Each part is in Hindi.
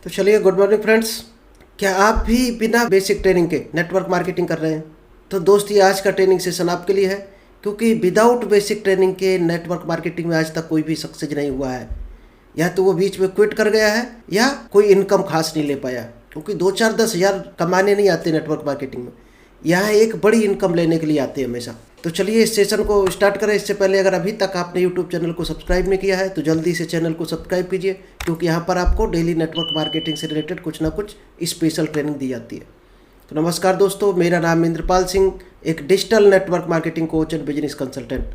तो चलिए, गुड मॉर्निंग फ्रेंड्स। क्या आप भी बिना बेसिक ट्रेनिंग के नेटवर्क मार्केटिंग कर रहे हैं? तो दोस्त, ये आज का ट्रेनिंग सेशन आपके लिए है, क्योंकि विदाउट बेसिक ट्रेनिंग के नेटवर्क मार्केटिंग में आज तक कोई भी सक्सेस नहीं हुआ है। या तो वो बीच में क्विट कर गया है, या कोई इनकम खास नहीं ले पाया, क्योंकि 2-4-10 हज़ार कमाने नहीं आते नेटवर्क मार्केटिंग में। यहाँ एक बड़ी इनकम लेने के लिए आते हैं हमेशा। तो चलिए इस सेशन को स्टार्ट करें। इससे पहले अगर अभी तक आपने यूट्यूब चैनल को सब्सक्राइब नहीं किया है तो जल्दी से चैनल को सब्सक्राइब कीजिए, क्योंकि यहाँ पर आपको डेली नेटवर्क मार्केटिंग से रिलेटेड कुछ ना कुछ स्पेशल ट्रेनिंग दी जाती है। तो नमस्कार दोस्तों, मेरा नाम इंद्रपाल सिंह, एक digital network marketing coach and business consultant.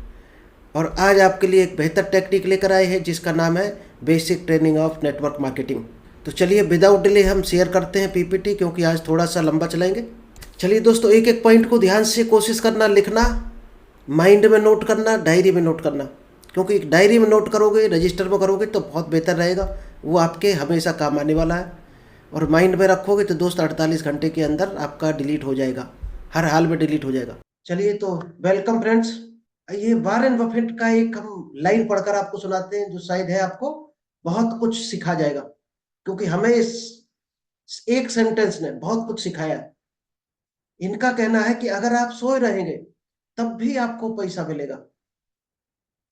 और आज आपके लिए एक बेहतर टेक्निक लेकर आए हैं जिसका नाम है basic training of network marketing. तो चलिए विदाउट डिले हम शेयर करते हैं पीपीटी, क्योंकि आज थोड़ा सा लंबा चलाएंगे। चलिए दोस्तों, एक एक पॉइंट को ध्यान से कोशिश करना, लिखना, माइंड में नोट करना, डायरी में नोट करना। क्योंकि डायरी में नोट करोगे, रजिस्टर में करोगे तो बहुत बेहतर रहेगा, वो आपके हमेशा काम आने वाला है। और माइंड में रखोगे तो दोस्त 48 घंटे के अंदर आपका डिलीट हो जाएगा, हर हाल में डिलीट हो जाएगा। चलिए तो वेलकम फ्रेंड्स। ये वारेन बफेट का एक हम लाइन पढ़कर आपको सुनाते हैं, जो शायद है आपको बहुत कुछ सिखा जाएगा, क्योंकि हमें इस एक सेंटेंस ने बहुत कुछ सिखाया है। इनका कहना है कि अगर आप सोए रहेंगे तब भी आपको पैसा मिलेगा।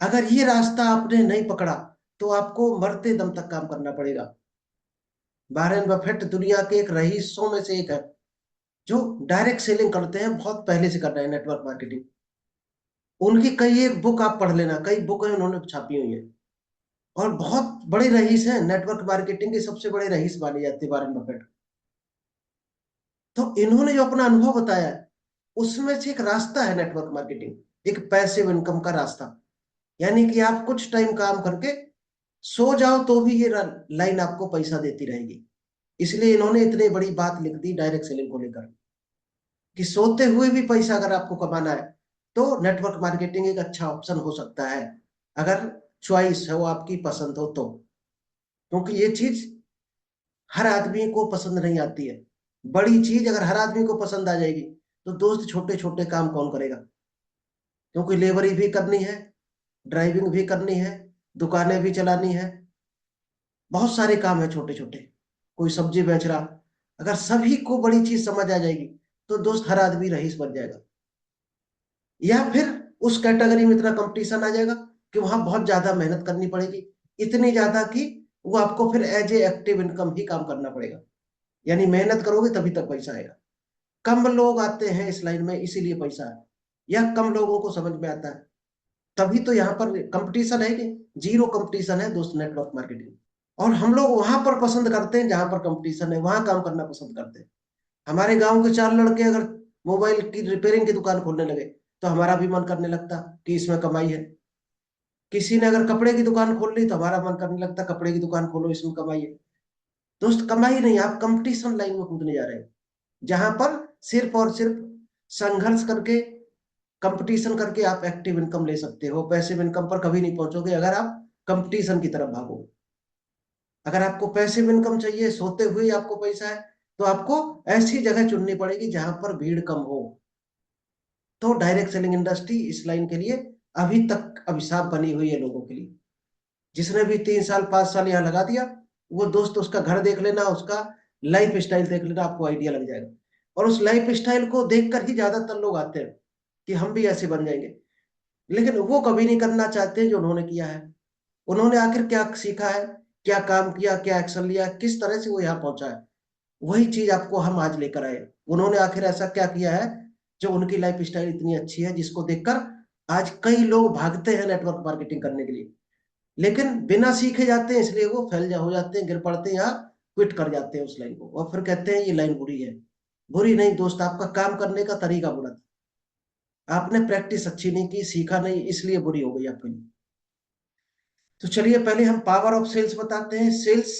अगर ये रास्ता आपने नहीं पकड़ा तो आपको मरते दम तक काम करना पड़ेगा। वारेन बफेट दुनिया के एक रईसों में से एक है, जो डायरेक्ट सेलिंग करते हैं, बहुत पहले से कर रहे हैं नेटवर्क मार्केटिंग। उनकी कई एक बुक आप पढ़ लेना, कई बुकें उन्होंने छापी हुई है, और बहुत बड़े रईस हैं, नेटवर्क मार्केटिंग के सबसे बड़े रईस माने जाते हैं वारेन बफेट। तो इन्होंने जो अपना अनुभव बताया है, उसमें से एक रास्ता है नेटवर्क मार्केटिंग, एक पैसिव इनकम का रास्ता। यानी कि आप कुछ टाइम काम करके सो जाओ तो भी ये लाइन आपको पैसा देती रहेगी। इसलिए इन्होंने इतनी बड़ी बात लिख दी डायरेक्ट सेलिंग को लेकर, कि सोते हुए भी पैसा अगर आपको कमाना है तो नेटवर्क मार्केटिंग एक अच्छा ऑप्शन हो सकता है, अगर चॉइस है वो आपकी पसंद हो तो। क्योंकि ये चीज हर आदमी को पसंद नहीं आती है। बड़ी चीज अगर हर आदमी को पसंद आ जाएगी तो दोस्त छोटे छोटे काम कौन करेगा? क्योंकि लेबरी भी करनी है, ड्राइविंग भी करनी है, दुकानें भी चलानी है, बहुत सारे काम है छोटे छोटे। कोई सब्जी बेच रहा, अगर सभी को बड़ी चीज समझ आ जाएगी तो दोस्त हर आदमी रईस बन जाएगा। या फिर उस कैटेगरी में इतना कंपटीशन आ जाएगा कि वहां बहुत ज्यादा मेहनत करनी पड़ेगी, इतनी ज्यादा कि वो आपको फिर एज ए एक्टिव इनकम ही काम करना पड़ेगा। यानी मेहनत करोगे तभी तक पैसा आएगा। कम लोग आते हैं इस लाइन में, इसीलिए पैसा है, या कम लोगों को समझ में आता है। तभी तो यहाँ पर कंपटीशन है कि जीरो कंपटीशन है दोस्त नेटवर्क मार्केटिंग। और हम लोग वहां पर पसंद करते हैं जहां पर कंपटीशन है, वहां काम करना पसंद करते हैं। हमारे गांव के 4 लड़के अगर मोबाइल की रिपेयरिंग की दुकान खोलने लगे तो हमारा भी मन करने लगता कि इसमें कमाई है। किसी ने अगर कपड़े की दुकान खोल ली तो हमारा मन करने लगता कपड़े की दुकान खोलो, इसमें कमाई है। दोस्त, कमाई नहीं, आप कंपटीशन लाइन में कूदने जा रहे हैं, जहां पर सिर्फ और सिर्फ संघर्ष करके, कंपटीशन करके आप एक्टिव इनकम ले सकते हो। पैसिव इनकम पर कभी नहीं पहुंचोगे अगर आप कंपटीशन की तरफ भागोगे। अगर आपको पैसिव इनकम चाहिए, सोते हुए आपको पैसा है, तो आपको ऐसी जगह चुननी पड़ेगी जहां पर भीड़ कम हो। तो डायरेक्ट सेलिंग इंडस्ट्री इस लाइन के लिए अभी तक अभिशाप बनी हुई है लोगों के लिए। जिसने भी 3 साल 5 साल यहाँ लगा दिया, वो दोस्त उसका घर देख लेना, उसका लाइफ स्टाइल देख लेना, आपको आइडिया लग जाएगा। और उस लाइफ स्टाइल को देखकर ही ज्यादातर लोग आते हैं कि हम भी ऐसे बन जाएंगे। लेकिन वो कभी नहीं करना चाहते जो उन्होंने किया है। उन्होंने आखिर क्या सीखा है, क्या काम किया, क्या एक्शन लिया, किस तरह से वो यहाँ पहुंचा है, वही चीज आपको हम आज लेकर आए। उन्होंने आखिर ऐसा क्या किया है जो उनकी लाइफ स्टाइल इतनी अच्छी है, जिसको देखकर आज कई लोग भागते हैं नेटवर्क मार्केटिंग करने के लिए। लेकिन बिना सीखे जाते हैं, इसलिए वो फेल हो जाते हैं, गिर पड़ते हैं, या क्विट कर जाते हैं उस लाइन को, और फिर कहते हैं ये लाइन बुरी है। बुरी नहीं दोस्त, आपका काम करने का तरीका बुरा था, आपने प्रैक्टिस अच्छी नहीं की, सीखा नहीं, इसलिए बुरी हो गई आपके लिए। तो चलिए पहले हम पावर ऑफ सेल्स बताते हैं। सेल्स,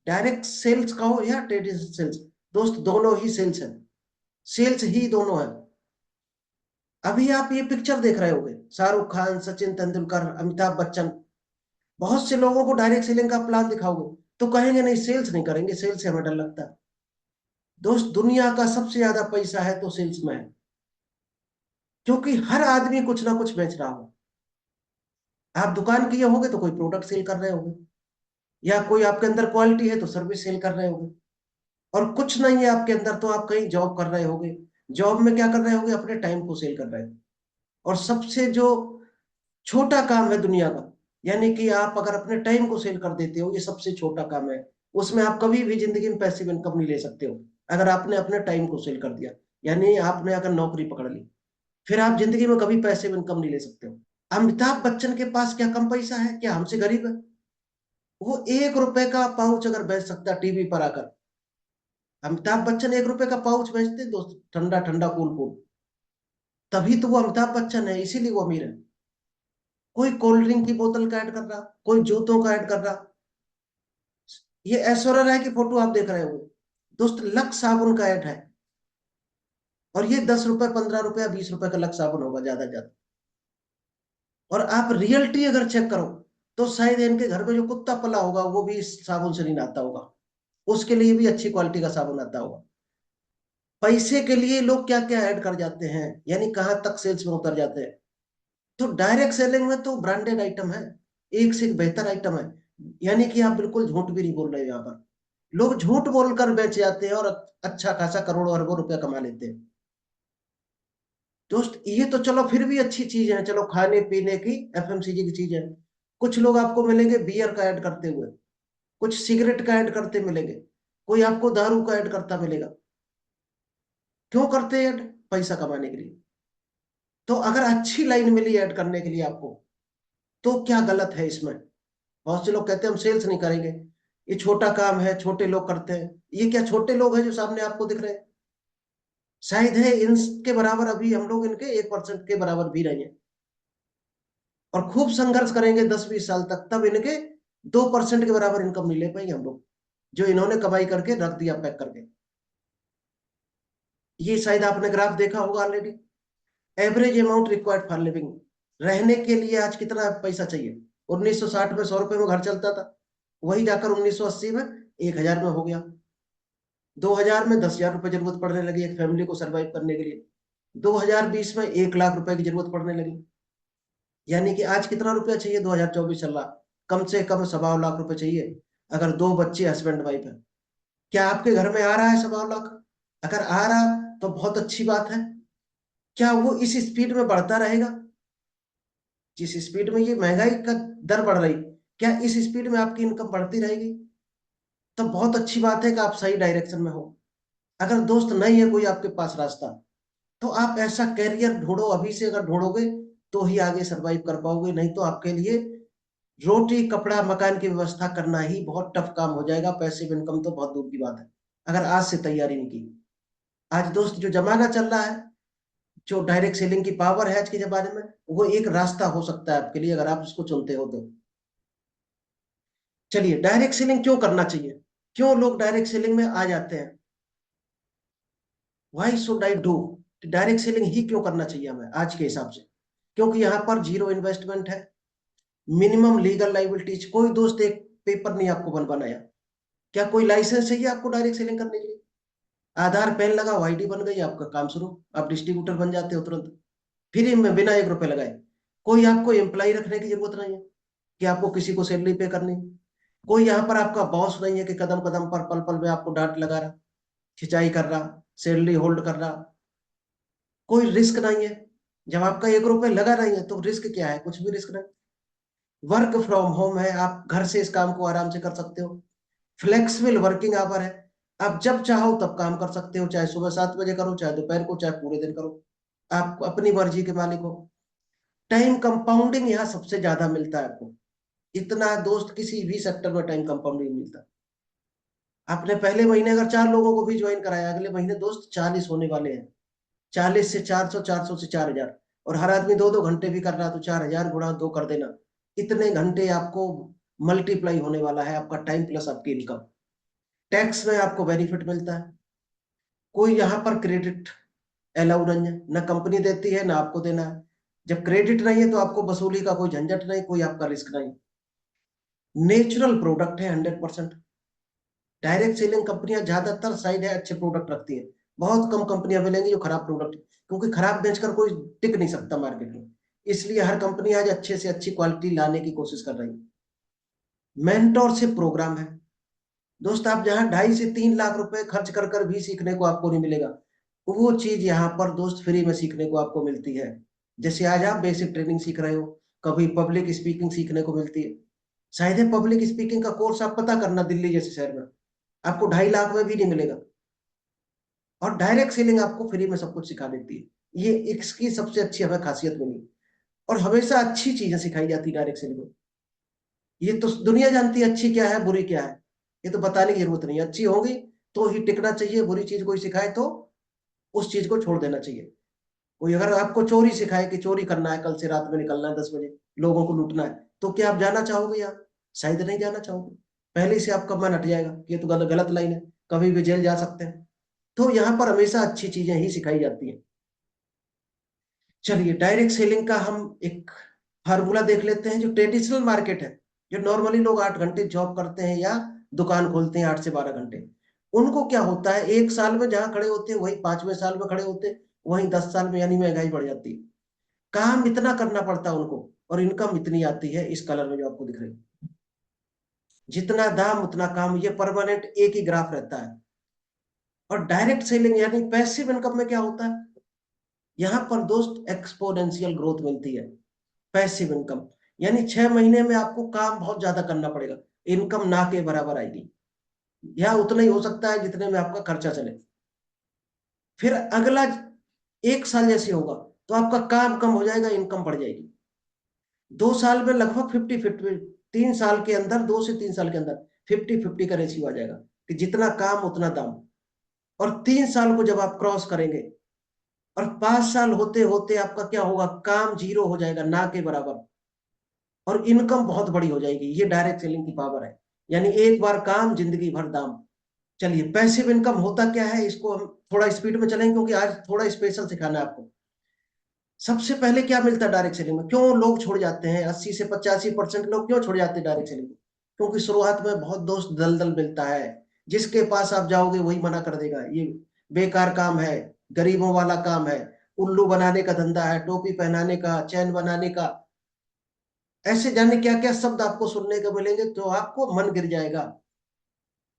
डायरेक्ट सेल्स कहो या ट्रेडिशनल सेल्स, दोस्त दोनों ही सेल्स है, सेल्स ही दोनों है। अभी आप ये पिक्चर देख रहे होंगे, शाहरुख खान, सचिन तेंदुलकर, अमिताभ बच्चन, बहुत से लोगों को डायरेक्ट सेलिंग का प्लान दिखाओगे तो कहेंगे नहीं सेल्स नहीं करेंगे, सेल्स से हमें डर लगता है। दोस्त, दुनिया का सबसे ज्यादा पैसा है तो सेल्स में है, क्योंकि हर आदमी कुछ ना कुछ बेच रहा हो। आप दुकान किए होंगे तो कोई प्रोडक्ट सेल कर रहे होंगे, या कोई आपके अंदर क्वालिटी है तो सर्विस सेल कर रहे होगे, और कुछ नहीं है आपके अंदर तो आप कहीं जॉब कर रहे होगे। जॉब में क्या कर रहे होगे, अपने टाइम को सेल कर रहे हो। और सबसे जो छोटा काम है दुनिया का, यानी कि आप अगर अपने टाइम को सेल कर देते हो, ये सबसे छोटा काम है। उसमें आप कभी भी जिंदगी में पैसिव इनकम नहीं ले सकते हो। अगर आपने अपने टाइम को सेल कर दिया, यानी आपने अगर नौकरी पकड़ ली, फिर आप जिंदगी में कभी पैसिव इनकम नहीं ले सकते हो। अमिताभ बच्चन के पास क्या कम पैसा है, क्या हमसे गरीब है? वो 1 रुपए का पाउच अगर बेच सकता टीवी पर आकर, अमिताभ बच्चन 1 रुपए का पाउच बेचते दोस्त, ठंडा ठंडा कूल कूल। तभी तो वो अमिताभ बच्चन है, इसीलिए वो अमीर है। कोई कोल्ड ड्रिंक की बोतल का ऐड कर रहा, कोई जूतों का ऐड कर रहा। ये ऐश्वर्या राय की फोटो आप देख रहे हो दोस्त, लक्स साबुन का ऐड है। और ये 10 रुपए, 15 रुपया, 20 रुपए का लक्स साबुन होगा ज्यादा ज्यादा। और आप रियलिटी अगर चेक करो, तो शायद इनके घर में जो कुत्ता पला होगा वो भी इस साबुन से नहीं नहाता होगा। उसके लिए भी अच्छी क्वालिटी का साबुन आता होगा। पैसे के लिए लोग क्या क्या ऐड कर जाते हैं, यानी कहां तक सेल्स में उतर जाते हैं। तो डायरेक्ट सेलिंग में तो ब्रांडेड आइटम है, एक से एक बेहतर आइटम है। यानी कि आप बिल्कुल झूठ भी नहीं बोल रहे यहाँ पर। लोग झूठ बोलकर बेच जाते हैं और अच्छा खासा करोड़ों अरबों रुपया कमा लेते हैं। दोस्त ये तो चलो फिर भी अच्छी चीज है, चलो खाने पीने की एफएमसीजी की चीज है। कुछ लोग आपको मिलेंगे बियर का ऐड करते हुए, कुछ सिगरेट का ऐड करते मिलेंगे, कोई आपको दारू का ऐड करता मिलेगा। क्यों करते हैं ऐड? पैसा कमाने के लिए। तो अगर अच्छी लाइन मिली ऐड करने के लिए आपको, तो क्या गलत है इसमें? बहुत से लोग कहते हैं हम सेल्स नहीं करेंगे, ये छोटा काम है, छोटे लोग करते हैं। ये क्या छोटे लोग हैं जो सामने आपको दिख रहे हैं? शायद है इनके बराबर अभी हम लोग इनके 1% के बराबर भी रहेंगे। और खूब संघर्ष करेंगे 10-20 साल तक, तब इनके 2% के बराबर इनकम नहीं ले पाएंगे हम लोग, जो इन्होंने कमाई करके रख दिया पैक करके। ये शायद आपने ग्राफ देखा होगा already. Average amount required for living, रहने के लिए आज कितना पैसा चाहिए? 1960 में 100 रुपए में घर चलता था, वही जाकर 1980 में 1000 में हो गया। 2000 में 10,000 रुपए जरूरत पड़ने लगी एक फैमिली को सरवाइव करने के लिए। 2020 में 1 लाख रुपए की जरूरत पड़ने लगी। यानी कि आज कितना रुपया चाहिए? 2024 चल रहा, कम से कम 1.25 लाख रुपए चाहिए। अगर 2 बच्चे हस्बैंड वाइफ है, क्या आपके घर में आ रहा है 1.25 लाख? अगर आ रहा तो बहुत अच्छी बात है। क्या वो इस स्पीड में बढ़ता रहेगा? जिस स्पीड में ये महंगाई का दर बढ़ रही, क्या इस स्पीड में आपकी इनकम बढ़ती रहेगी? तो बहुत अच्छी बात है कि आप सही डायरेक्शन में हो। अगर दोस्त नहीं है कोई आपके पास रास्ता, तो आप ऐसा कैरियर ढूंढो, अभी से अगर ढूंढोगे तो ही आगे सरवाइव कर पाओगे, नहीं तो आपके लिए रोटी कपड़ा मकान की व्यवस्था करना ही बहुत टफ काम हो जाएगा। पैसिव इनकम तो बहुत दूर की बात है, अगर आज से तैयारी नहीं की। आज दोस्त जो जमाना चल रहा है, जो डायरेक्ट सेलिंग की पावर है आज के जमाने में, वो एक रास्ता हो सकता है आपके लिए, अगर आप इसको चुनते हो तो। चलिए, डायरेक्ट सेलिंग क्यों करना चाहिए, क्यों लोग डायरेक्ट सेलिंग में आ जाते हैं? Why should I do? Direct selling ही क्यों करना चाहिए हमें आज के हिसाब से? क्योंकि यहाँ पर जीरो इन्वेस्टमेंट है, मिनिमम लीगल लाइबिलिटीज, कोई दोस्त एक पेपर नहीं आपको बनवाना। क्या कोई लाइसेंस चाहिए आपको डायरेक्ट सेलिंग करने के लिए? आधार पैन लगा, आईडी बन गई, आपका काम शुरू, आप डिस्ट्रीब्यूटर बन जाते हो तुरंत, फ्री में, बिना 1 रुपए लगाए। कोई आपको एम्प्लॉय रखने की जरूरत नहीं है कि आपको किसी को सैलरी पे करनी। कोई यहाँ पर आपका बॉस नहीं है कि कदम कदम पर पल पल में आपको डांट लगा रहा, खिंचाई कर रहा, सैलरी होल्ड कर रहा। कोई रिस्क नहीं है। जब आपका 1 रुपए लगा नहीं है तो रिस्क क्या है? कुछ भी रिस्क नहीं। वर्क फ्रॉम होम है, आप घर से इस काम को आराम से कर सकते हो। फ्लेक्सिबल वर्किंग आवर है, आप जब चाहो तब काम कर सकते हो, चाहे सुबह 7 बजे करो, चाहे दोपहर को, चाहे पूरे दिन करो। आप अपनी मर्जी के मालिक हो। टाइम कंपाउंडिंग यहाँ सबसे ज्यादा मिलता है आपको। इतना दोस्त किसी भी सेक्टर में टाइम कंपाउंडिंग मिलता। आपने पहले महीने अगर 4 लोगों को भी ज्वाइन कराया, अगले महीने दोस्त 40 होने वाले हैं। 40 से 400, 400 से 4,000। और हर आदमी 2-2 घंटे भी कर रहा तो 4,000 गुणा 2 कर देना। इतने घंटे आपको मल्टीप्लाई होने वाला है आपका टाइम प्लस आपकी इनकम। टैक्स में आपको बेनिफिट मिलता है। कोई यहाँ पर क्रेडिट अलाउ नहीं है, ना कंपनी देती है ना आपको देना है। जब क्रेडिट नहीं है तो आपको वसूली का कोई झंझट नहीं, कोई आपका रिस्क नहीं। नेचुरल प्रोडक्ट है 100%। डायरेक्ट सेलिंग कंपनियां ज्यादातर साइड है अच्छे प्रोडक्ट रखती है। बहुत कम कंपनियां मिलेंगी जो खराब प्रोडक्ट, क्योंकि खराब बेचकर कोई टिक नहीं सकता मार्केट में। इसलिए हर कंपनी आज अच्छे से अच्छी क्वालिटी लाने की कोशिश कर रही है। मेंटोरशिप प्रोग्राम है। दोस्त आप जहाँ 2.5 से 3 लाख रुपए खर्च कर कर भी सीखने को आपको नहीं मिलेगा, वो चीज यहाँ पर दोस्त फ्री में सीखने को आपको मिलती है। जैसे आज आप बेसिक ट्रेनिंग सीख रहे हो, कभी पब्लिक स्पीकिंग सीखने को मिलती है। शायद है पब्लिक स्पीकिंग का कोर्स आप पता करना दिल्ली जैसे शहर में आपको 2.5 लाख में भी नहीं मिलेगा, और डायरेक्ट सेलिंग आपको फ्री में सब कुछ सिखा देती है। ये इसकी सबसे अच्छी हमें खासियत मिली। और हमेशा अच्छी चीजें सिखाई जाती है डायरेक्ट सेलिंग में। ये तो दुनिया जानती है अच्छी क्या है बुरी क्या है, ये तो बताने की जरूरत नहीं है। अच्छी होगी तो ही टिकना चाहिए, बुरी चीज कोई सिखाए तो उस चीज को छोड़ देना चाहिए। कोई अगर आपको चोरी सिखाए कि चोरी करना है, कल से रात में निकलना है 10 बजे, लोगों को लूटना है, तो क्या आप जाना चाहोगे यार? शायद नहीं जाना चाहोगे। पहले से आपका मन हट जाएगा कि ये तो गलत गलत लाइन है, कभी भी जेल जा सकते हैं। तो यहाँ पर हमेशा अच्छी चीजें ही सिखाई जाती हैं। चलिए डायरेक्ट सेलिंग का हम एक फार्मूला देख लेते हैं। जो ट्रेडिशनल मार्केट है, जो नॉर्मली लोग 8 घंटे जॉब करते हैं या दुकान खोलते हैं 8 से 12 घंटे, उनको क्या होता है, 1 साल में जहां खड़े होते हैं वही 5वें साल में खड़े होते हैं, वही 10 साल में, यानी महंगाई बढ़ जाती है। काम इतना करना पड़ता है उनको, और इनकम इतनी आती है इस कलर में जो आपको दिख रही है। जितना दाम उतना काम, ये परमानेंट एक ही ग्राफ रहता है। और डायरेक्ट सेलिंग यानी पैसिव इनकम में क्या होता है, यहाँ पर दोस्त एक्सपोनेंशियल ग्रोथ मिलती है। पैसिव इनकम यानी 6 महीने में आपको काम बहुत ज्यादा करना पड़ेगा, इनकम ना के बराबर आएगी, या उतना ही हो सकता है जितने में आपका खर्चा चले। फिर अगला 1 साल जैसे होगा तो आपका काम कम हो जाएगा, इनकम बढ़ जाएगी। 2 साल में लगभग 50-50, 3 साल के अंदर, 2 से 3 साल के अंदर 50-50 का रेशियो आ जाएगा कि जितना काम उतना दाम। और 3 साल को जब आप क्रॉस करेंगे, और 5 साल होते होते आपका क्या होगा, काम जीरो हो जाएगा, ना के बराबर, और इनकम बहुत बड़ी हो जाएगी। ये डायरेक्ट सेलिंग की पावर है, यानी एक बार काम जिंदगी भर दाम। चलिए पैसिव इनकम होता क्या है, इसको हम थोड़ा स्पीड में चलेंगे क्योंकि आज थोड़ा स्पेशल सिखाना है आपको। सबसे पहले क्या मिलता है डायरेक्ट सेलिंग में, क्यों लोग छोड़ जाते हैं, 80 से 85% लोग क्यों छोड़ जाते हैं डायरेक्ट सेलिंग में? क्योंकि शुरुआत में बहुत दोस्त दलदल मिलता है, जिसके पास आप जाओगे वही मना कर देगा, ये बेकार काम है, गरीबों वाला काम है, उल्लू बनाने का धंधा है, टोपी पहनाने का, चैन बनाने का, ऐसे जाने क्या क्या शब्द आपको सुनने को मिलेंगे, तो आपको मन गिर जाएगा।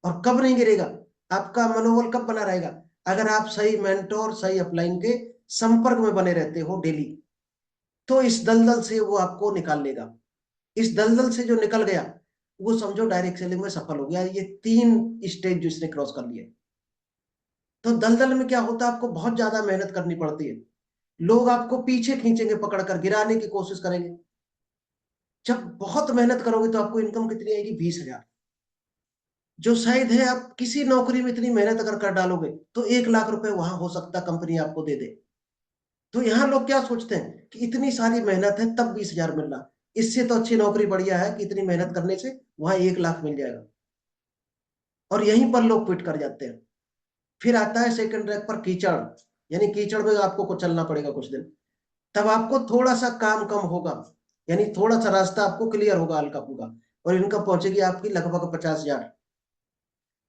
और कब नहीं गिरेगा, आपका मनोबल कब बना रहेगा, अगर आप सही मेंटोर, सही अपलाइन के संपर्क में बने रहते हो डेली, तो इस दलदल से वो आपको निकाल लेगा। इस दलदल से जो निकल गया, वो समझो डायरेक्ट सेलिंग में सफल हो गया। ये 3 स्टेज जो इसने क्रॉस कर लिए। तो दलदल में क्या होता है, आपको बहुत ज्यादा मेहनत करनी पड़ती है, लोग आपको पीछे खींचेंगे, पकड़कर गिराने की कोशिश करेंगे। जब बहुत मेहनत करोगे तो आपको इनकम कितनी आएगी, 20,000, जो शायद है आप किसी नौकरी में इतनी मेहनत अगर कर डालोगे तो 1 लाख रुपए वहां हो सकता कंपनी आपको दे दे। तो यहाँ लोग क्या सोचते हैं कि इतनी सारी मेहनत है तब 20,000 मिल रहा, इससे तो अच्छी नौकरी बढ़िया है कि इतनी मेहनत करने से वहां 1 लाख मिल जाएगा, और यहीं पर लोग क्विट कर जाते हैं। फिर आता है सेकंड रैंक पर कीचड़, यानी कीचड़ में आपको को चलना पड़ेगा कुछ दिन, तब आपको थोड़ा सा काम कम होगा, यानी थोड़ा सा रास्ता आपको क्लियर होगा हल्का फुल्का, और इनकम पहुंचेगी आपकी लगभग 50,000।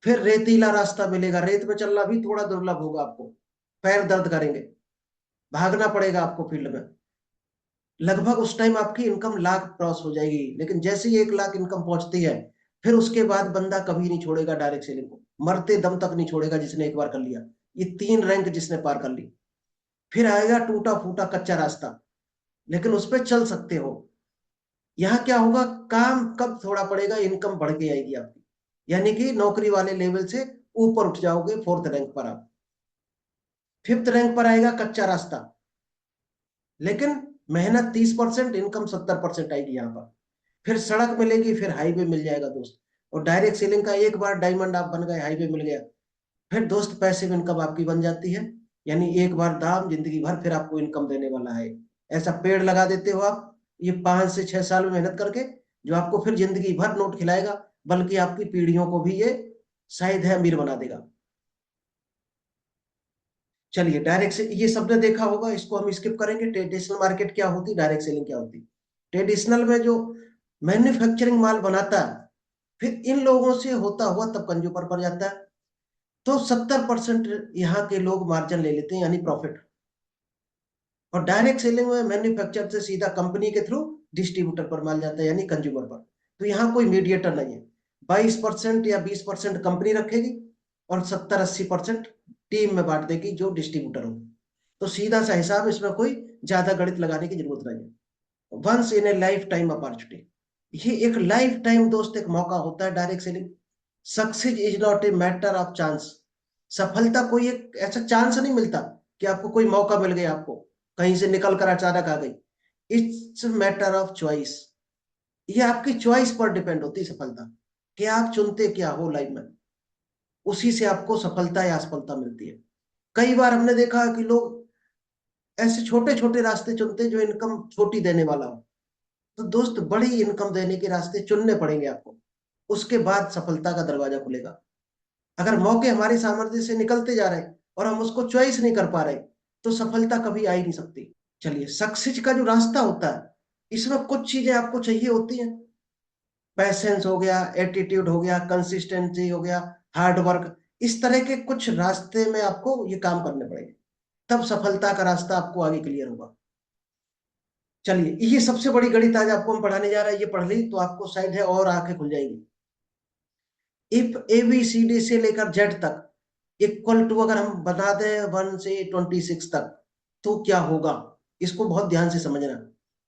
फिर रेतीला रास्ता मिलेगा, रेत में चलना भी थोड़ा दुर्लभ होगा आपको, पैर दर्द करेंगे, भागना पड़ेगा आपको फील्ड में। लगभग उस टाइम आपकी इनकम लाख क्रॉस हो जाएगी, लेकिन जैसे ही 1 लाख इनकम पहुंचती है, फिर उसके बाद बंदा कभी नहीं छोड़ेगा डायरेक्ट सेलिंग को, मरते दम तक नहीं छोड़ेगा जिसने एक बार कर लिया। ये 3 रैंक जिसने पार कर ली, फिर आएगा टूटा फूटा कच्चा रास्ता, लेकिन उस पर चल सकते हो। यहाँ क्या होगा, काम कब थोड़ा पड़ेगा, इनकम बढ़ के आएगी आपकी, यानी कि नौकरी वाले लेवल से ऊपर उठ जाओगे, 4th रैंक पर आप। 5th रैंक पर आएगा कच्चा रास्ता, लेकिन मेहनत 30%, इनकम 70% आएगी यहाँ पर। फिर सड़क मिलेगी, फिर हाईवे मिल जाएगा दोस्त। और डायरेक्ट सेलिंग का एक बार डायमंड आप बन गए, हाईवे मिल गया, फिर दोस्त पैसिव इनकम आपकी बन जाती है, यानी एक बार दाम जिंदगी भर फिर आपको इनकम देने वाला है। ऐसा पेड़ लगा देते हो आप, ये 5 से 6 साल में मेहनत करके, जो आपको फिर जिंदगी भर नोट खिलाएगा, बल्कि आपकी पीढ़ियों को भी ये शायद है अमीर बना देगा। चलिए डायरेक्ट से ये सबने देखा होगा, इसको हम स्किप करेंगे। ट्रेडिशनल मार्केट क्या होती, डायरेक्ट सेलिंग क्या होती। ट्रेडिशनल में जो मैन्युफैक्चरिंग माल बनाता है, फिर इन लोगों से होता हुआ तब कंज्यूमर पर जाता है, तो 70% यहाँ के लोग मार्जिन ले लेते हैं, यानी प्रॉफिट। और डायरेक्ट सेलिंग में मैन्युफैक्चर से सीधा कंपनी के थ्रू डिस्ट्रीब्यूटर पर माल जाता है, यानी कंज्यूमर पर। तो यहाँ कोई मीडिएटर नहीं है। 22% या 20% कंपनी रखेगी और 70-80% टीम में बांट देगी जो डिस्ट्रीब्यूटर हो। तो सीधा सा हिसाब, इसमें कोई ज्यादा गणित लगाने की जरूरत नहीं है। Once in a lifetime opportunity, ये एक लाइफ टाइम दोस्त एक मौका होता है direct selling. Success is not a matter of chance. सफलता कोई एक ऐसा चांस नहीं मिलता कि आपको कोई मौका मिल गया, आपको कहीं से निकल कर अचानक आ गई। It's matter of choice. ये आपकी चॉइस पर डिपेंड होती है सफलता, कि आप चुनते क्या हो लाइफ में, उसी से आपको सफलता या असफलता मिलती है। कई बार हमने देखा कि लोग ऐसे छोटे छोटे रास्ते चुनते हैं जो इनकम छोटी देने वाला हो। तो दोस्त, बड़ी इनकम देने के रास्ते चुनने पड़ेंगे आपको, उसके बाद सफलता का दरवाजा खुलेगा। अगर मौके हमारे सामर्थ्य से निकलते जा रहे हैं और हम उसको चॉइस नहीं कर पा रहे, तो सफलता कभी आ ही नहीं सकती। चलिए, सक्सेस का जो रास्ता होता है, इसमें कुछ चीजें आपको चाहिए होती हैं। पैसेंस हो गया, एटीट्यूड हो गया, कंसिस्टेंसी हो गया, हार्ड वर्क। इस तरह के कुछ रास्ते में आपको ये काम करने पड़ेंगे, तब सफलता का रास्ता आपको आगे क्लियर होगा। चलिए, ये सबसे बड़ी गणित आज आपको हम पढ़ाने जा रहे हैं, ये पढ़ ली तो आपको शायद है और आंखें खुल जाएंगी। If A B C D से लेकर जेड तक इक्वल टू, अगर हम बता दें 1 से 26 तक, तो क्या होगा? इसको बहुत ध्यान से समझना।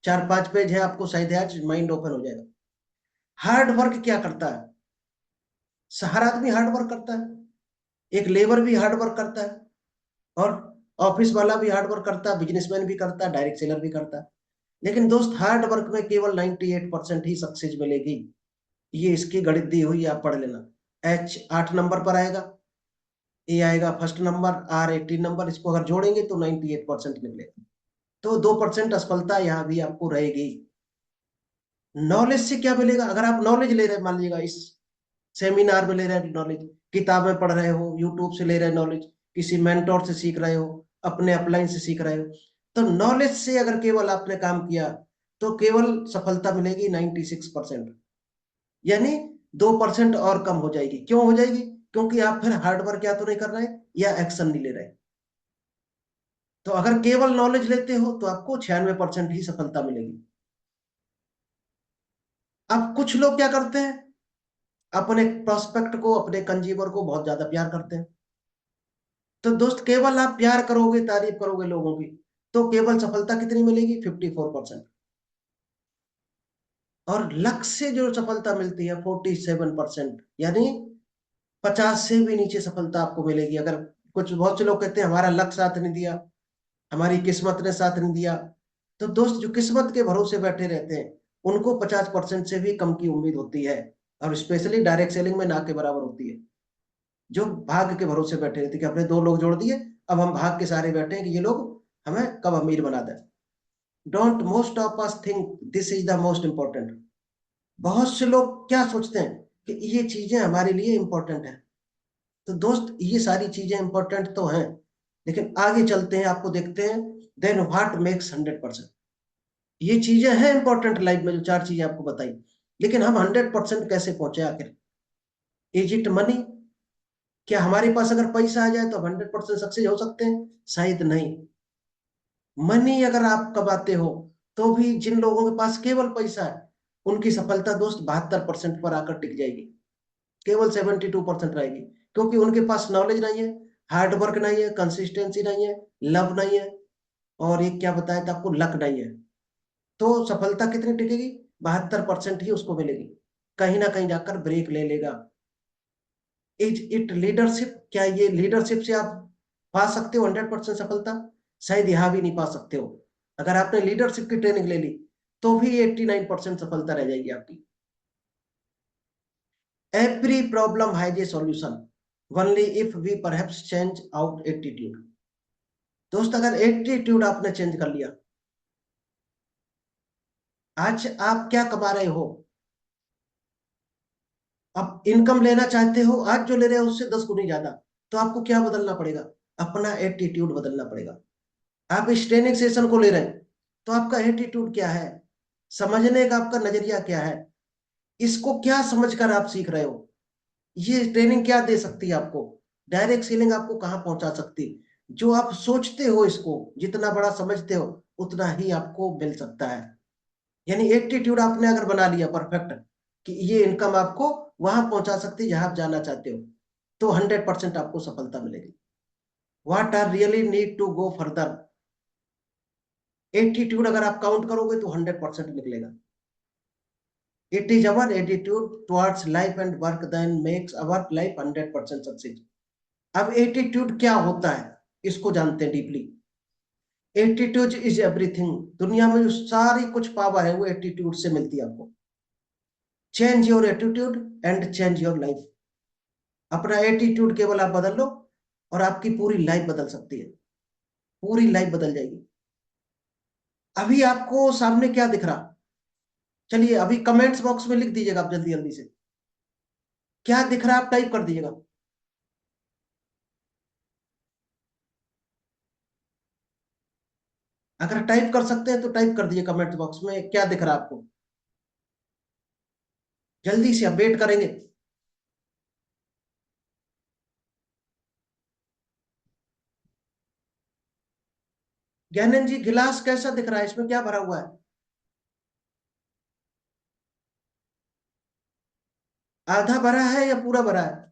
4-5 पेज है, आपको शायद आज माइंड ओपन हो जाएगा। हार्ड वर्क क्या करता है? हर आदमी हार्ड वर्क करता है। एक लेबर भी हार्ड वर्क करता है, और ऑफिस वाला भी हार्ड वर्क करता है, बिजनेसमैन भी करता है, डायरेक्ट सेलर भी करता है। लेकिन दोस्त, हार्ड वर्क में केवल 98% ही सक्सेस मिलेगी। ये इसकी गणित दी हुई, आप पढ़ लेना। एच 8 नंबर पर आएगा, ए आएगा फर्स्ट नंबर, आर 18 नंबर। इसको अगर जोड़ेंगे तो 98% निकलेगा। तो 2% असफलता यहाँ भी आपको रहेगी। नॉलेज से क्या मिलेगा? अगर आप नॉलेज ले रहे हैं, मान लीजिएगा इस सेमिनार में ले रहे हैं नॉलेज, किताबें पढ़ रहे हो, यूट्यूब से ले रहे हैं नॉलेज, किसी मेंटोर से सीख रहे हो, अपने अपलाइन से सीख रहे हो, तो नॉलेज से अगर केवल आपने काम किया, तो केवल सफलता मिलेगी 96%। यानी 2% और कम हो जाएगी। क्यों हो जाएगी? क्योंकि आप फिर हार्ड वर्क या तो नहीं कर रहे या एक्शन नहीं ले रहे। तो अगर केवल नॉलेज लेते हो तो आपको 96% ही सफलता मिलेगी। अब कुछ लोग क्या करते हैं, अपने प्रोस्पेक्ट को, अपने कंज्यूमर को बहुत ज्यादा प्यार करते हैं। तो दोस्त, केवल आप प्यार करोगे, तारीफ करोगे लोगों की, तो केवल सफलता कितनी मिलेगी? 54%। और लक्ष्य से जो सफलता मिलती है 47%, यानी 50 से भी नीचे सफलता आपको मिलेगी। अगर कुछ बहुत से लोग कहते हैं हमारा लक साथ नहीं दिया, हमारी किस्मत ने साथ नहीं दिया, तो दोस्त, जो किस्मत के भरोसे बैठे रहते हैं, उनको 50% से भी कम की उम्मीद होती है। और स्पेशली डायरेक्ट सेलिंग में ना के बराबर होती है। जो भाग्य के भरोसे बैठे रहते हैं कि अपने 2 लोग जोड़ दिए, अब हम भाग के सहारे बैठे हैं कि ये लोग हमें कब अमीर बना दें। Don't most of us think this is the most important. बहुत से लोग क्या सोचते हैं कि ये चीजें हमारे लिए इंपॉर्टेंट है। तो दोस्त, ये सारी चीजें इंपॉर्टेंट तो हैं, लेकिन आगे चलते हैं, आपको देखते हैं। Then what makes 100%? ये चीजें हैं इंपॉर्टेंट लाइफ में, जो 4 चीजें आपको बताई, लेकिन हम 100% कैसे पहुंचे आखिर? Is it money? क्या हमारे पास अगर पैसा आ जाए तो हम 100% सक्सेस हो सकते हैं? शायद नहीं। मनी अगर आप कमाते हो, तो भी जिन लोगों के पास केवल पैसा है, उनकी सफलता दोस्त 72% पर आकर टिक जाएगी। केवल 72% रहेगी, क्योंकि उनके पास नॉलेज नहीं है, हार्ड वर्क नहीं है, कंसिस्टेंसी नहीं है, लव नहीं है, और एक क्या बताया था आपको, लक नहीं है। तो सफलता कितनी टिकेगी? 72% ही उसको मिलेगी। कहीं ना कहीं जाकर ब्रेक ले लेगा। Is it leadership? क्या ये लीडरशिप से आप पा सकते हो 100% सफलता? शायद यहां भी नहीं पा सकते हो। अगर आपने लीडरशिप की ट्रेनिंग ले ली, तो भी 89% सफलता रह जाएगी आपकी। Every problem has a solution, only if we perhaps change out attitude. दोस्त, अगर एटीट्यूड आपने चेंज कर लिया, आज आप क्या कमा रहे हो, आप इनकम लेना चाहते हो, आज जो ले रहे हो उससे 10 गुनी ज्यादा, तो आपको क्या बदलना पड़ेगा? अपना एटीट्यूड बदलना पड़ेगा। आप इस ट्रेनिंग सेशन को ले रहे हैं, तो आपका एटीट्यूड क्या है? समझने का आपका नजरिया क्या है? इसको क्या समझकर आप सीख रहे हो? ये ट्रेनिंग क्या दे सकती है आपको? डायरेक्ट सेलिंग आपको कहाँ पहुंचा सकती? जो आप सोचते हो, इसको जितना बड़ा समझते हो, उतना ही आपको मिल सकता है। यानी एटीट्यूड आपने अगर बना लिया परफेक्ट, कि ये इनकम आपको वहां पहुंचा सकती है जहां आप जाना चाहते हो, तो 100% आपको सफलता मिलेगी। What are really need to go further, attitude अगर आप काउंट करोगे तो 100% निकलेगा। It is our attitude towards life and work than makes our life 100% success. अब एटीट्यूड क्या होता है इसको जानते हैं डीपली। एटीट्यूड इज एवरीथिंग, दुनिया में जो सारी कुछ पावर है वो एटीट्यूड से मिलती है आपको। Change your attitude and change your life. अपना एटीट्यूड केवल आप बदल लो और आपकी पूरी लाइफ बदल सकती है, पूरी लाइफ बदल जाएगी। अभी आपको सामने क्या दिख रहा, चलिए अभी कमेंट्स बॉक्स में लिख दीजिएगा आप जल्दी जल्दी से, क्या दिख रहा है आप टाइप कर दीजिएगा। अगर टाइप कर सकते हैं तो टाइप कर दीजिए कमेंट बॉक्स में क्या दिख रहा है आपको, जल्दी से आप वेट करेंगे। ज्ञानंद जी गिलास कैसा दिख रहा है, इसमें क्या भरा हुआ है? आधा भरा है या पूरा भरा है?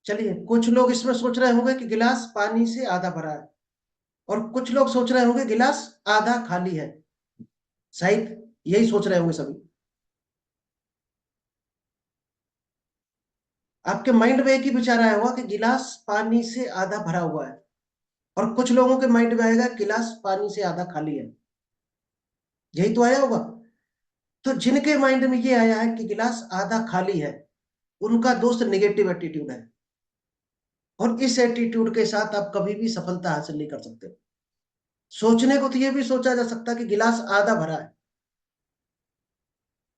चलिए कुछ लोग इसमें सोच रहे होंगे कि गिलास पानी से आधा भरा है, और कुछ लोग सोच रहे होंगे गिलास आधा खाली है। शायद यही सोच रहे होंगे सभी। आपके माइंड में एक ही विचार आया होगा कि गिलास पानी से आधा भरा हुआ है, और कुछ लोगों के माइंड में आएगा गिलास पानी से आधा खाली है। यही तो आया होगा। तो जिनके माइंड में ये आया है कि गिलास आधा खाली है, उनका दोस्त नेगेटिव एटीट्यूड है, और इस एटीट्यूड के साथ आप कभी भी सफलता हासिल नहीं कर सकते। सोचने को तो ये भी सोचा जा सकता है कि गिलास आधा भरा है।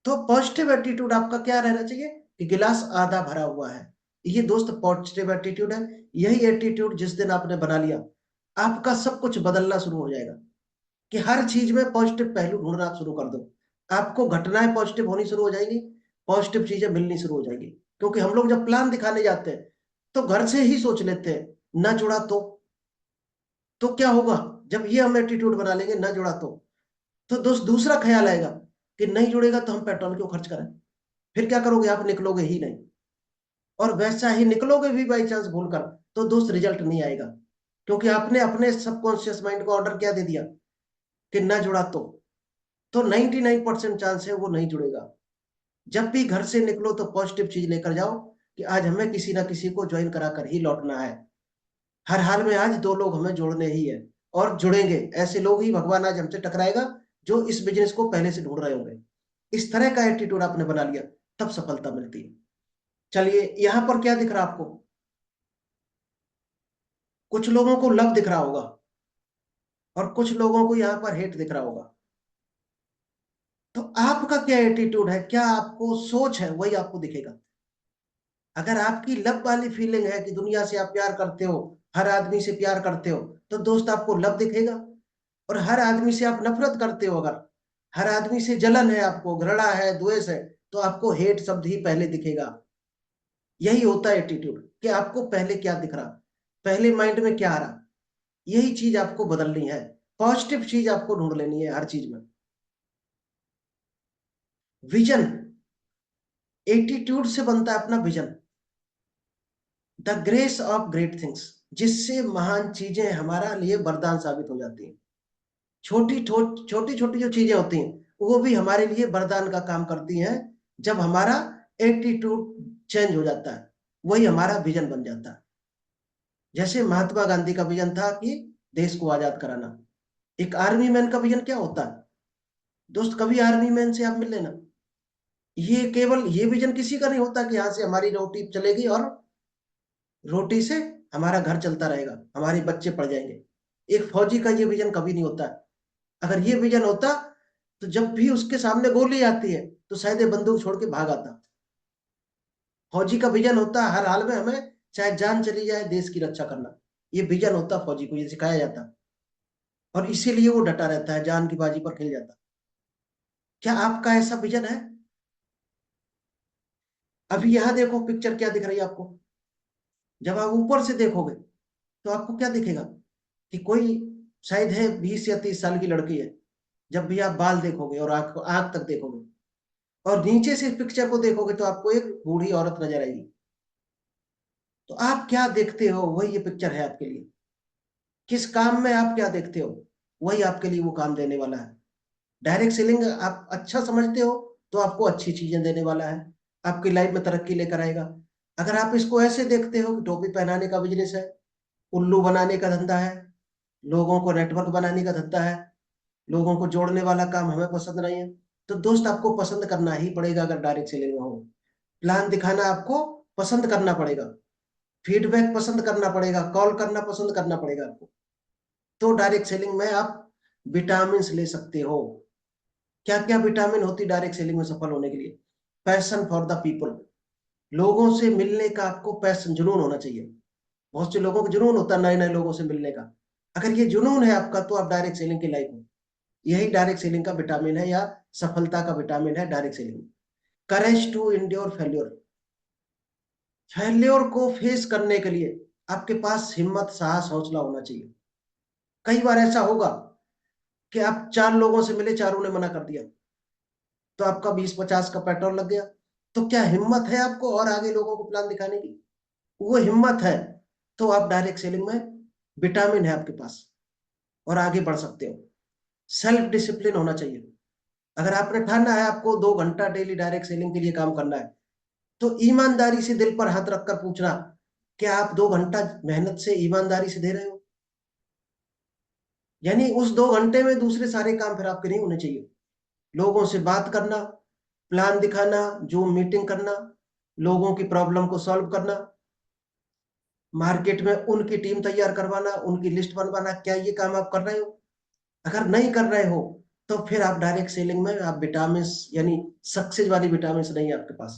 तो पॉजिटिव एटीट्यूड आपका क्या रहना चाहिए कि गिलास आधा भरा हुआ है। ये दोस्त पॉजिटिव एटीट्यूड है। यही एटीट्यूड जिस दिन आपने बना लिया, आपका सब कुछ बदलना शुरू हो जाएगा, कि हर चीज में पॉजिटिव पहलू ढूंढना आप शुरू कर दो। आपको घटनाएं पॉजिटिव होनी शुरू हो जाएंगी, पॉजिटिव चीजें मिलनी शुरू हो जाएंगी। क्योंकि हम लोग जब प्लान दिखाने जाते हैं तो घर से ही सोच लेते हैं ना जुड़ा तो क्या होगा। जब ये हम एटीट्यूड बना लेंगे ना जुड़ा तो दोस्त दूसरा ख्याल आएगा कि नहीं जुड़ेगा तो हम पेट्रोल क्यों खर्च करें। फिर क्या करोगे, आप निकलोगे ही नहीं, और वैसा ही निकलोगे भी बाई चांस भूलकर, तो दोस्त रिजल्ट नहीं आएगा। क्योंकि आपने अपने सबकॉन्शियस माइंड को ऑर्डर क्या दे दिया कि ना जुड़ा तो 99% चांस है वो नहीं जुड़ेगा। जब भी घर से निकलो तो पॉजिटिव चीज लेकर जाओ कि आज हमें किसी ना किसी को ज्वाइन करा कर ही लौटना है। हर हाल में आज दो लोग हमें जोड़ने ही है, और जुड़ेंगे ऐसे लोग ही भगवान आज हमसे टकराएगा जो इस बिजनेस को पहले से ढूंढ रहे होंगे। इस तरह का एटीट्यूड आपने बना लिया, तब सफलता मिलती है। चलिए यहां पर क्या दिख रहा है आपको, कुछ लोगों को लव दिख रहा होगा और कुछ लोगों को यहाँ पर हेट दिख रहा होगा। तो आपका क्या एटीट्यूड है, क्या आपको सोच है, वही आपको दिखेगा। अगर आपकी लव वाली फीलिंग है कि दुनिया से आप प्यार करते हो, हर आदमी से प्यार करते हो, तो दोस्त आपको लव दिखेगा। और हर आदमी से आप नफरत करते हो, अगर हर आदमी से जलन है, आपको घृणा है, द्वेष है, तो आपको हेट शब्द ही पहले दिखेगा। यही होता है एटीट्यूड, कि आपको पहले क्या दिख रहा, पहले माइंड में क्या आ रहा। यही चीज आपको बदलनी है, पॉजिटिव चीज आपको ढूंढ लेनी है हर चीज में। विजन, एटीट्यूड से बनता है अपना vision, the grace of great things, जिससे महान चीजें हमारा लिए वरदान साबित हो जाती हैं। छोटी छोटी जो चीजें होती हैं वो भी हमारे लिए वरदान का काम करती हैं, जब हमारा एटीट्यूड चेंज हो जाता है, वही हमारा विजन बन जाता है। जैसे महात्मा गांधी का विजन था कि देश को आजाद कराना। एक आर्मी मैन का विजन क्या होता है, दोस्त कभी आर्मी मैन से आप मिल लेना, ये केवल ये विजन किसी का नहीं होता कि यहाँ से हमारी रोटी चलेगी और रोटी से हमारा घर चलता रहेगा, हमारे बच्चे पढ़ जाएंगे। एक फौजी का ये विजन कभी नहीं होता है। अगर ये विजन होता तो जब भी उसके सामने गोली आती है तो शायद ये बंदूक छोड़ के भाग आता। फौजी का विजन होता है हर हाल में हमें चाहे जान चली जाए देश की रक्षा करना। ये विजन होता फौजी को, ये सिखाया जाता, और इसीलिए वो डटा रहता है, जान की बाजी पर खेल जाता। क्या आपका ऐसा विजन है? अभी यहां देखो पिक्चर क्या दिख रही है आपको। जब आप ऊपर से देखोगे तो आपको क्या दिखेगा कि कोई शायद है 20 या 30 साल की लड़की है। जब भी आप बाल देखोगे और आंख आंख तक देखोगे और नीचे से इस पिक्चर को देखोगे तो आपको एक बूढ़ी औरत नजर आएगी। तो आप क्या देखते हो वही ये पिक्चर है आपके लिए। किस काम में आप क्या देखते हो वही आपके लिए वो काम देने वाला है। डायरेक्ट सेलिंग आप अच्छा समझते हो तो आपको अच्छी चीजें देने वाला है, आपकी लाइफ में तरक्की लेकर आएगा। अगर आप इसको ऐसे देखते हो कि टोपी पहनाने का बिजनेस है, उल्लू बनाने का धंधा है, लोगों को नेटवर्क बनाने का धंधा है, लोगों को जोड़ने वाला काम हमें पसंद नहीं है, तो दोस्त आपको पसंद करना ही पड़ेगा। अगर डायरेक्ट सेलिंग में हो, प्लान दिखाना आपको पसंद करना पड़ेगा, फीडबैक पसंद करना पड़ेगा, कॉल करना पसंद करना पड़ेगा आपको। तो डायरेक्ट सेलिंग में आप विटामिन ले सकते हो। क्या क्या विटामिन होती डायरेक्ट सेलिंग में सफल होने के लिए? पैशन फॉर द पीपल, लोगों से मिलने का आपको पैशन जुनून होना चाहिए। बहुत से लोगों को जुनून होता है नए नए लोगों से मिलने का। अगर ये जुनून है आपका तो आप डायरेक्ट सेलिंग की लाइफ में, यही डायरेक्ट सेलिंग का विटामिन है या सफलता का विटामिन है direct selling. Courage to endure failure, failure को फेस करने के लिए आपके पास हिम्मत, साहस, हौसला होना चाहिए। कई बार ऐसा होगा कि आप 4 लोगों से मिले, चारों ने मना कर दिया, तो आपका 20-50 का पेट्रोल लग गया। तो क्या हिम्मत है आपको और आगे लोगों को प्लान दिखाने की? वो हिम्मत है तो आप डायरेक्ट सेलिंग में, विटामिन है आपके पास और आगे बढ़ सकते हो। सेल्फ डिसिप्लिन होना चाहिए। अगर आपने ठाना है आपको 2 घंटा डेली डायरेक्ट सेलिंग के लिए काम करना है, तो ईमानदारी से दिल पर हाथ रखकर पूछना, क्या आप 2 घंटा मेहनत से ईमानदारी से दे रहे हो? यानी उस 2 घंटे में दूसरे सारे काम फिर आपके नहीं होने चाहिए। लोगों से बात करना, प्लान दिखाना, जूम मीटिंग करना, लोगों की प्रॉब्लम को सॉल्व करना, मार्केट में उनकी टीम तैयार करवाना, उनकी लिस्ट बनवाना, क्या ये काम आप कर रहे हो? अगर नहीं कर रहे हो तो फिर आप डायरेक्ट सेलिंग में आप विटामिन, यानी सक्सेस वाली विटामिन नहीं है आपके पास।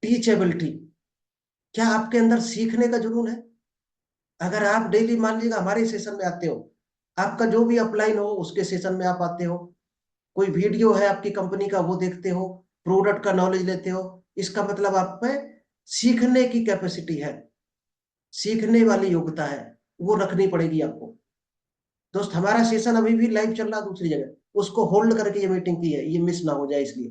टीचेबिलिटी, क्या आपके अंदर सीखने का जुनून है? अगर आप डेली मान लीजिएगा हमारे सेशन में आते हो, आपका जो भी अपलाइन हो उसके सेशन में आप आते हो, कोई वीडियो है आपकी कंपनी का वो देखते हो, प्रोडक्ट का नॉलेज लेते हो, इसका मतलब आप में सीखने की कैपेसिटी है, सीखने वाली योग्यता है, वो रखनी पड़ेगी आपको। दोस्त हमारा सेशन अभी भी लाइव चल रहा दूसरी जगह, उसको होल्ड करके ये मीटिंग की है, ये मिस ना हो जाए इसलिए।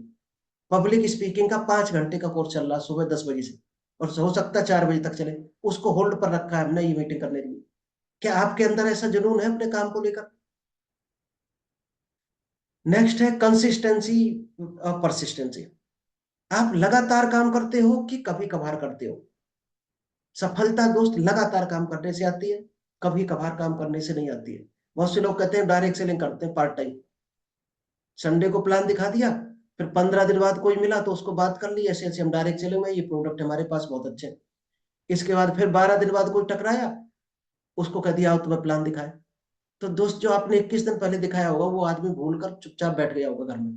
पब्लिक स्पीकिंग का 5 घंटे का कोर्स चल रहा है सुबह 10 बजे से, और हो सकता है 4 बजे तक चले। उसको होल्ड पर रखा है हमने ये मीटिंग करने के लिए। क्या आपके अंदर ऐसा जुनून है अपने काम को लेकर? नेक्स्ट है कंसिस्टेंसी और परसिस्टेंसी। आप लगातार काम करते हो कि कभी कभार करते हो? सफलता दोस्त लगातार काम करने से आती है, कभी कभार काम करने से नहीं आती है। बहुत से लोग कहते हैं डायरेक्ट सेलिंग करते हैं पार्ट टाइम, संडे को प्लान दिखा दिया, फिर 15 दिन बाद कोई मिला तो उसको बात कर ली, ऐसे ऐसे हम डायरेक्ट सेलिंग में, ये प्रोडक्ट हमारे पास बहुत अच्छे हैं। इसके बाद फिर 12 दिन बाद कोई टकराया, उसको कह दिया आओ तुम्हें प्लान दिखाए। तो दोस्त जो आपने 21 दिन पहले दिखाया होगा वो आदमी भूल कर चुपचाप बैठ गया होगा घर में,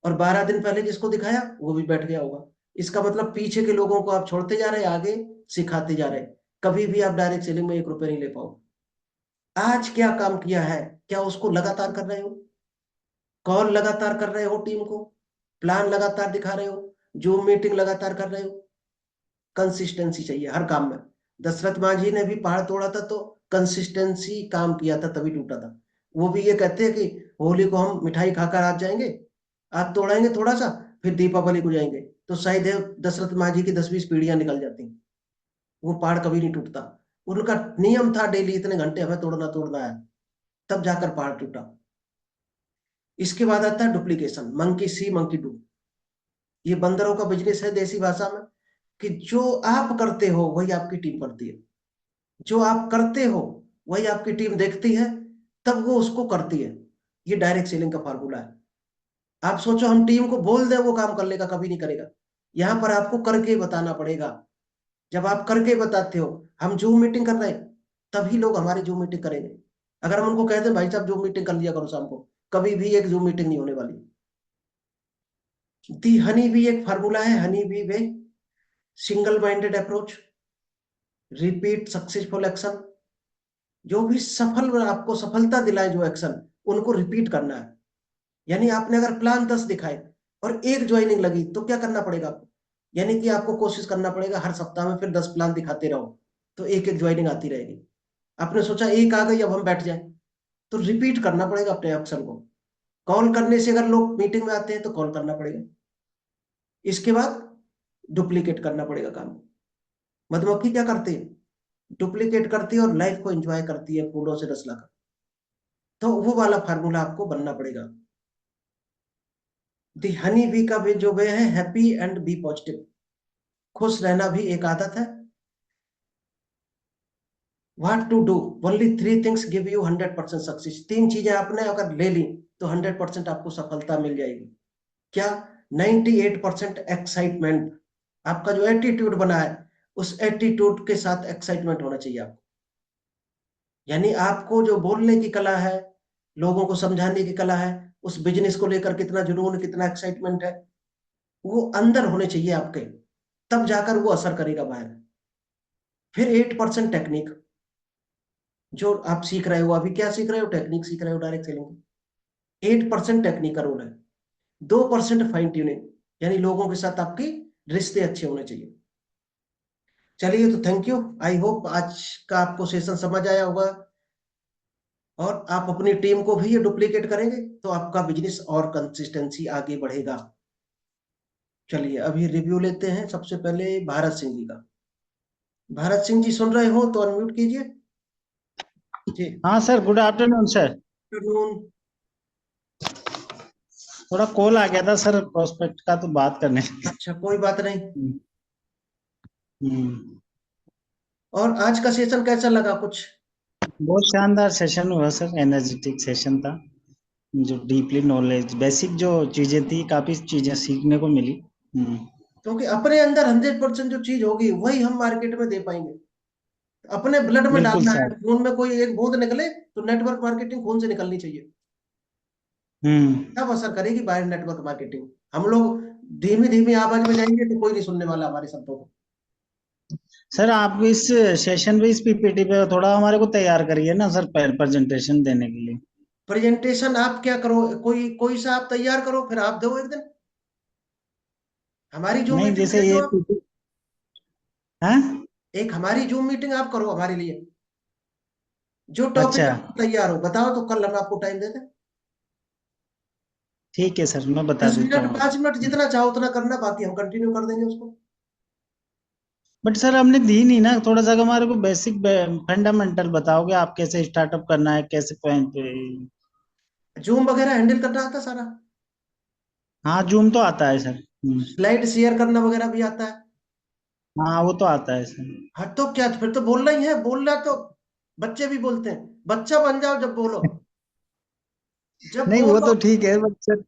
और 12 दिन पहले जिसको दिखाया वो भी बैठ गया होगा। इसका मतलब पीछे के लोगों को आप छोड़ते जा रहे हैं, आगे सिखाते जा रहे हैं। कभी भी आप डायरेक्ट सेलिंग में 1 रुपये नहीं ले पाओ। आज क्या काम किया है, क्या उसको लगातार कर रहे हो? कॉल लगातार कर रहे हो टीम को, प्लान लगातार दिखा रहे हो, जूम मीटिंग लगातार कर रहे हो? कंसिस्टेंसी चाहिए हर काम में। दशरथ मांझी ने भी पहाड़ तोड़ा था तो कंसिस्टेंसी काम किया था तभी टूटा था। वो भी ये कहते हैं कि होली को हम मिठाई खाकर आज जाएंगे, आज तोड़ाएंगे थोड़ा सा, फिर दीपावली को जाएंगे, तो शायद है दशरथ मांझी की 10-20 पीढ़ियां निकल जाती। वो पहाड़ कभी नहीं टूटता। उनका नियम था डेली इतने घंटे हमें तोड़ना तोड़ना है, तब जाकर पहाड़ टूटा। इसके बाद आता है duplication, monkey C monkey do. ये बंदरों का बिजनेस है देसी भाषा में, कि जो आप करते हो वही आपकी टीम करती है, जो आप करते हो वही आपकी टीम देखती है, तब वो उसको करती है। ये डायरेक्ट सेलिंग का फार्मूला है। आप सोचो हम टीम को बोल दें वो काम कर लेगा, कभी नहीं करेगा। यहां पर आपको करके बताना पड़ेगा। जब आप करके बताते हो, हम जूम मीटिंग कर रहे हैं, तभी लोग हमारी जूम मीटिंग करेंगे। अगर हम उनको कहते हैं भाई साहब जूम मीटिंग कर लिया करो शाम को, कभी भी एक जूम मीटिंग नहीं होने वाली। दी हनी भी एक फार्मूला है, honey bee way, single minded approach, repeat successful action. जो भी सफल, आपको सफलता दिलाए जो एक्शन, उनको रिपीट करना है। यानी आपने अगर प्लान 10 दिखाए और एक ज्वाइनिंग लगी तो क्या करना पड़ेगा आपको? यानी कि आपको कोशिश करना पड़ेगा हर सप्ताह में फिर 10 प्लान दिखाते रहो, तो एक एक ज्वाइनिंग आती रहेगी। आपने सोचा एक आ गई अब हम बैठ जाए, तो रिपीट करना पड़ेगा अपने एक्शन को। कॉल करने से अगर लोग मीटिंग में आते हैं तो कॉल करना पड़ेगा, इसके बाद डुप्लीकेट करना पड़ेगा काम। मधुमक्खी क्या करती है, डुप्लीकेट करती है और लाइफ को एंजॉय करती है फूलों से रस लाकर। तो वो वाला फार्मूला आपको बनना पड़ेगा। दी हनी बी का भी जो वे है, हैप्पी एंड बी पॉजिटिव। खुश रहना भी एक आदत है। What to do, only three things give you 100% success. तीन चीजें आपने अगर ले ली तो 100% आपको सफलता मिल जाएगी। क्या? 98% एक्साइटमेंट। आपका जो एटीट्यूड बना है, उस एटीट्यूड के साथ एक्साइटमेंट होना चाहिए आपको। यानी आपको जो बोलने की कला है, लोगों को समझाने की कला है, उस बिजनेस को लेकर कितना जुनून, कितना एक्साइटमेंट है, वो अंदर होने चाहिए आपके, तब जाकर वो असर करेगा बाहर। फिर 8% टेक्निक, जो आप सीख रहे हो अभी। क्या सीख रहे हो? टेक्निक सीख रहे हो डायरेक्ट सेलिंग। 8% टेक्निक का रोल है। 2% फाइन ट्यूनिंग, यानी लोगों के साथ आपकी रिश्ते अच्छे होने चाहिए। चलिए, तो थैंक यू। आई होप आज का आपको सेशन समझ आया होगा, और आप अपनी टीम को भी ये डुप्लीकेट करेंगे तो आपका बिजनेस और कंसिस्टेंसी आगे बढ़ेगा। चलिए, अभी रिव्यू लेते हैं। सबसे पहले भारत सिंह जी का। भारत सिंह जी सुन रहे हो तो अनम्यूट कीजिए जी। हाँ sir, good afternoon sir. Afternoon. थोड़ा कॉल आ गया था सर प्रोस्पेक्ट का, तो बात करने लगे। अच्छा, कोई बात नहीं। हम्म। और आज का सेशन कैसा लगा कुछ? बहुत शानदार सेशन हुआ सर, एनर्जेटिक सेशन था। जो डीपली नॉलेज बेसिक जो चीजें थी, काफी चीजें सीखने को मिली। हम्म। क्योंकि अपने अंदर 100% जो चीज होगी वही हम मार्केट में दे पाएंगे। अपने ब्लड में बिल्कुल डालना है। सर। खून में कोई एक बूंद निकले तो नेटवर्क मार्केटिंग खून से निकलनी चाहिए, हम्म। तब असर करेगी बाहर नेटवर्क मार्केटिंग। हम लोग धीमी धीमी आवाज में जाएंगे तो कोई नहीं सुनने वाला हमारे शब्दों को। सर आप इस सेशन पे, इस पीपीटी पे थोड़ा हमारे को तैयार करिए ना सर, प्रेजेंटेशन देने के लिए। प्रेजेंटेशन आप क्या करो, कोई कोई सा आप तैयार करो, फिर आप दो एक दिन। हमारी जूम नहीं, मीटिंग जैसे भेजो ये आप। हाँ। एक हमारी जूम मीटिंग आप करो हमारे लिए। जो अच्छा, टॉपिक तैयार हो बताओ, तो कल हम आपको टाइम देते हैं। ठीक है सर, मैं बता 10 देता मिनट हूँ 5 मिनट आपको। जितना चाहो उतना करना, बाकी हम कंटिन्यू कर देंगे उसको। बट सर हमने दी नहीं ना, थोड़ा सा हमारे को बेसिक फंडामेंटल बताओगे आप, कैसे स्टार्टअप करना है, कैसे पॉइंट। जूम वगैरह हैंडल करना आता सारा। हाँ, जूम तो आता है सर। स्लाइड शेयर करना वगैरह भी आता है। हाँ, वो तो आता है सर। हाँ, तो क्या, फिर तो बोलना ही है। बोलना तो बच्चे भी बोलते हैं। बच्चा बन जाओ जब बोलो। जब नहीं, वो बोलो, तो ठीक है बट सर।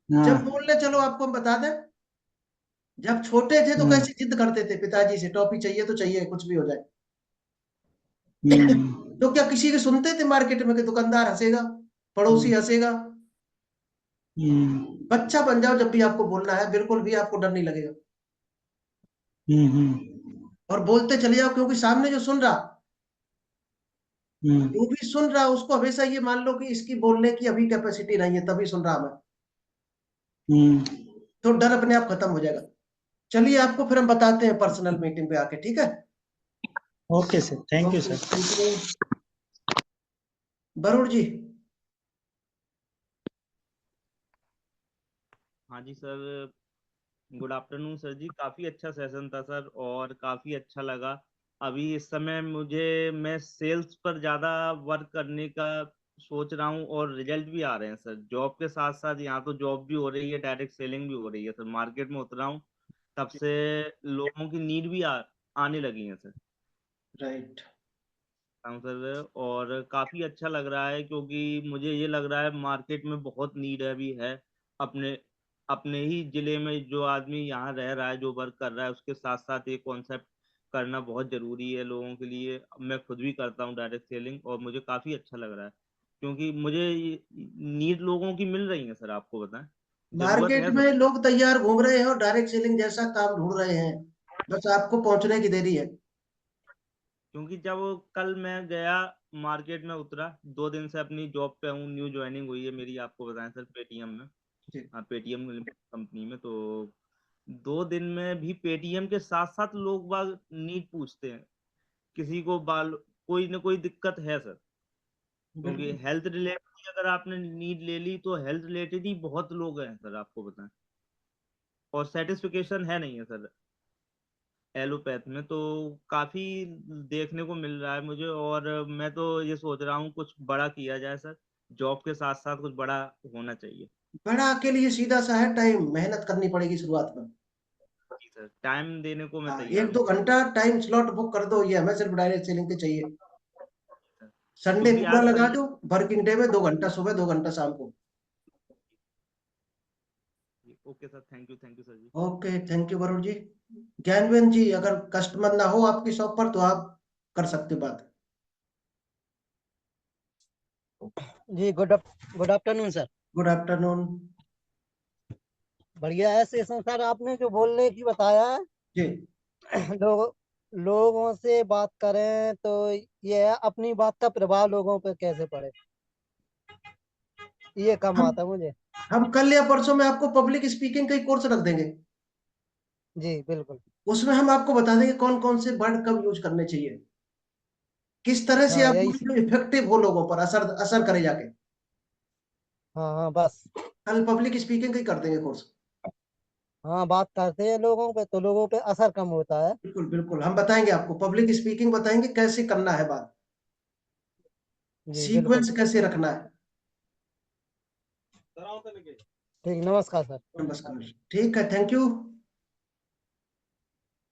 हाँ। जब बोलने चलो आपको हम बता दें। जब छोटे थे तो हम्म। कैसी जिद करते थे पिताजी से, टॉफी चाहिए तो चाहिए, कुछ भी हो जाए। हम्म। तो क्या किसी के सुनते थे मार्केट में कि दुकानदार हंसेगा, पड़ोसी हम्म। हंसेगा? हम्म। बच्चा बन जाओ जब भी आपको बोलना है, बिल्कुल भी आपको डर नहीं लगेगा। हम्म। और बोलते चले जाओ, क्योंकि सामने जो सुन रहा, हम्म। जो भी सुन रहा उसको हमेशा ये मान लो कि इसकी बोलने की अभी कैपेसिटी नहीं है, तभी सुन रहा मैं। हम्म। तो डर अपने आप खत्म हो जाएगा। चलिए, आपको फिर हम बताते हैं पर्सनल मीटिंग पे आके, ठीक है? Okay sir, thank you okay, sir. Thank you. Varun ji. हाँ जी सर, गुड आफ्टरनून सर जी। काफ़ी अच्छा सेशन था सर, और काफ़ी अच्छा लगा। अभी इस समय मैं सेल्स पर ज़्यादा वर्क करने का सोच रहा हूँ, और रिजल्ट भी आ रहे हैं सर। जॉब के साथ साथ यहाँ तो जॉब भी हो रही है, डायरेक्ट सेलिंग भी हो रही है सर। मार्केट में उतरा हूँ तब से लोगों की नीड भी आने लगी है सर। राइट। हाँ सर, और काफ़ी अच्छा लग रहा है, क्योंकि मुझे ये लग रहा है मार्केट में बहुत नीड है अभी है। अपने अपने ही जिले में जो आदमी यहाँ रह रहा है, जो वर्क कर रहा है, उसके साथ साथ ये कॉन्सेप्ट करना बहुत ज़रूरी है लोगों के लिए। मैं खुद भी करता हूँ डायरेक्ट सेलिंग, और मुझे काफ़ी अच्छा लग रहा है, क्योंकि मुझे नीड लोगों की मिल रही है सर। आपको बताएं, ज़रूरत मार्केट है में सबको। लोग तैयार घूम रहे हैं और डायरेक्ट सेलिंग जैसा काम ढूंढ रहे हैं। बस आपको पहुंचने की देरी है। क्योंकि जब कल मैं गया, मार्केट में उतरा, 2 दिन से अपनी जॉब पे हूँ, न्यू ज्वाइनिंग हुई है मेरी, आपको बताएं सर, पेटीएम में। जी। हाँ, पेटीएम कंपनी में। तो 2 दिन में भी पेटीएम के साथ साथ लोग बाग नीड पूछते हैं, किसी को कोई ना कोई दिक्कत है सर, क्योंकि बिल्कुल। हेल्थ रिलेटेड अगर आपने नीड ले ली तो हेल्थ रिलेटेड ही बहुत लोग हैं सर, आपको बताएं, और सेटिस्फिकेशन है नहीं है सर एलोपैथ में, तो काफी देखने को मिल रहा है मुझे। और मैं तो ये सोच रहा हूँ कुछ बड़ा किया जाए सर, जॉब के साथ साथ कुछ बड़ा होना चाहिए। बड़ा के लिए सीधा सा है, टाइम मेहनत करनी पड़ेगी शुरुआत में। जी सर, टाइम देने को मैं हाँ, तैयार एक हूँ दो सर। घंटा टाइम स्लॉट बुक कर दो, ये हमें सिर्फ डायरेक्ट सेलिंग के चाहिए। सर, संडे क्योंकि पूरा लगा आजकल दो, वर्किंग डे में 2 घंटा सुबह 2 घंटा शाम को। Okay sir, thank you sir जी। Okay, thank you Varun ji. ज्ञानवेन जी, अगर कस्टमर ना हो आपकी शॉप पर तो आप कर सकते हो बात। जी good afternoon sir. Good afternoon बढ़िया है सेशन सर, आपने जो बोलने की बताया है। जी। लोगों से बात करें तो ये है, अपनी बात का प्रभाव लोगों पर कैसे पड़े, ये कम हम आता है मुझे। हम कल या परसों में आपको पब्लिक स्पीकिंग का ही कोर्स रख देंगे। जी बिल्कुल। उसमें हम आपको बता देंगे कौन कौन से वर्ड कब यूज करने चाहिए, किस तरह से हाँ आप यही। इफेक्टिव हो, लोगों पर असर असर करे जाके। हाँ हाँ बस। कल पब्लिक स्पीकिंग का ही कर देंगे कोर्स। हाँ बात करते हैं लोगों पे तो लोगों पे असर कम होता है। बिल्कुल बिल्कुल, हम बताएंगे आपको पब्लिक स्पीकिंग, बताएंगे कैसे करना है बात, जी बिल्कुल। सीक्वेंस कैसे रखना है। ठीक, नमस्कार सर। नमस्कार। ठीक है, थैंक यू।